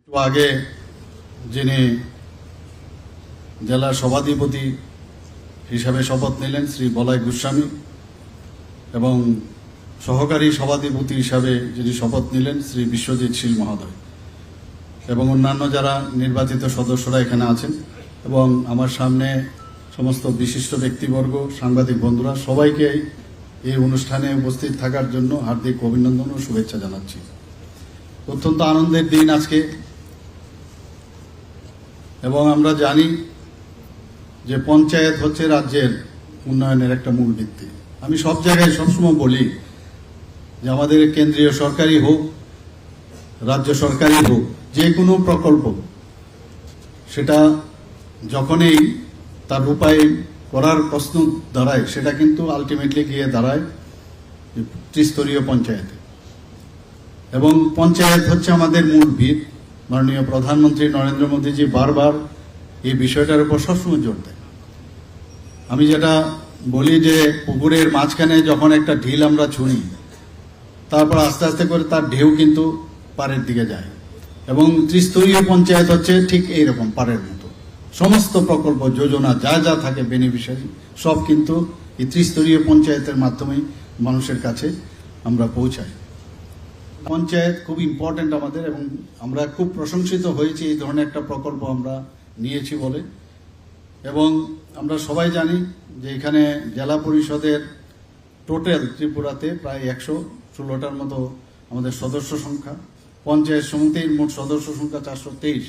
আগে যিনি জেলা সভাধিপতি হিসাবে শপথ নিলেন শ্রী বলাই গোস্বামী এবং সহকারী সভাধিপতি হিসাবে যিনি শপথ নিলেন শ্রী বিশ্বজিৎ শীল মহোদয় এবং অন্যান্য যারা নির্বাচিত সদস্যরা এখানে আছেন এবং আমার সামনে সমস্ত বিশিষ্ট ব্যক্তিবর্গ, সাংবাদিক বন্ধুরা, সবাইকে এই অনুষ্ঠানে উপস্থিত থাকার জন্য হার্দিক অভিনন্দন ও শুভেচ্ছা জানাচ্ছি। অত্যন্ত আনন্দের দিন আজকে, এবং আমরা জানি যে পঞ্চায়েত হচ্ছে রাজ্যের উন্নয়নের একটা মূল ভিত্তি। আমি সব জায়গায় সবসময় বলি যে আমাদের কেন্দ্রীয় সরকারই হোক, রাজ্য সরকারই হোক, যে কোনো প্রকল্প সেটা যখনই তার রূপায়ণ করার প্রশ্ন দাঁড়ায়, সেটা কিন্তু আলটিমেটলি গিয়ে দাঁড়ায় ত্রিস্তরীয় পঞ্চায়েতে। এবং পঞ্চায়েত হচ্ছে আমাদের মূল ভিত। মাননীয় প্রধানমন্ত্রী নরেন্দ্র মোদীজি বারবার এই বিষয়টার উপর সবসময় জোর দেয়। আমি যেটা বলি যে পুকুরের মাঝখানে যখন একটা ঢিল আমরা ছুঁড়ি, তারপর আস্তে আস্তে করে তার ঢেউ কিন্তু পাড়ের দিকে যায়, এবং ত্রিস্তরীয় পঞ্চায়েত হচ্ছে ঠিক এইরকম পাড়ের মতো। সমস্ত প্রকল্প, যোজনা যা যা থাকে বেনিফিশিয়ারি, সব কিন্তু এই ত্রিস্তরীয় পঞ্চায়েতের মাধ্যমেই মানুষের কাছে আমরা পৌঁছাই। পঞ্চায়েত খুব ইম্পর্টেন্ট আমাদের, এবং আমরা খুব প্রশংসিত হয়েছি এই ধরনের একটা প্রকল্প আমরা নিয়েছি বলে। এবং আমরা সবাই জানি যে এখানে জেলা পরিষদের টোটাল ত্রিপুরাতে প্রায় 116টার মতো আমাদের সদস্য সংখ্যা, পঞ্চায়েত সমিতির মোট সদস্য সংখ্যা 423,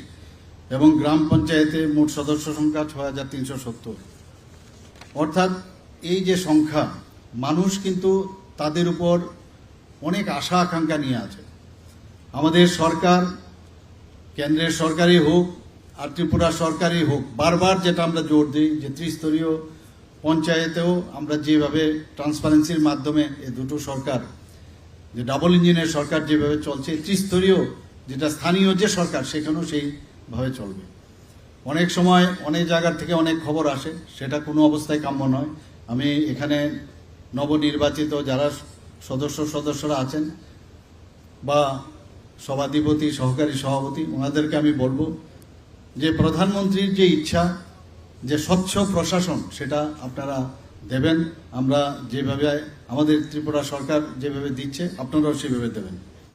এবং গ্রাম পঞ্চায়েতে মোট সদস্য সংখ্যা 6370। অর্থাৎ এই যে সংখ্যা, মানুষ কিন্তু তাদের উপর অনেক আশা আকাঙ্ক্ষা নিয়ে আছে। আমাদের সরকার, কেন্দ্রের সরকারই হোক আর ত্রিপুরা সরকারই হোক, বারবার যেটা আমরা জোর দিই যে ত্রিস্তরীয় পঞ্চায়েতেও আমরা যেভাবে ট্রান্সপারেন্সির মাধ্যমে এই দুটো সরকার, যে ডাবল ইঞ্জিনের সরকার যেভাবে চলছে, ত্রিস্তরীয় যেটা স্থানীয় যে সরকার, সেখানেও সেইভাবে চলবে। অনেক সময় অনেক জায়গার থেকে অনেক খবর আসে, সেটা কোনো অবস্থায় কাম্য নয়। আমি এখানে নবনির্বাচিত যারা সদস্যরা আছেন বা সভাধিপতি, সহকারী সভাপতি, ওনাদেরকে আমি বলবো যে প্রধানমন্ত্রীর যে ইচ্ছা যে স্বচ্ছ প্রশাসন, সেটা আপনারা দেবেন। আমরা যেভাবে, আমাদের ত্রিপুরা সরকার যেভাবে দিচ্ছে, আপনারাও সেভাবে দেবেন।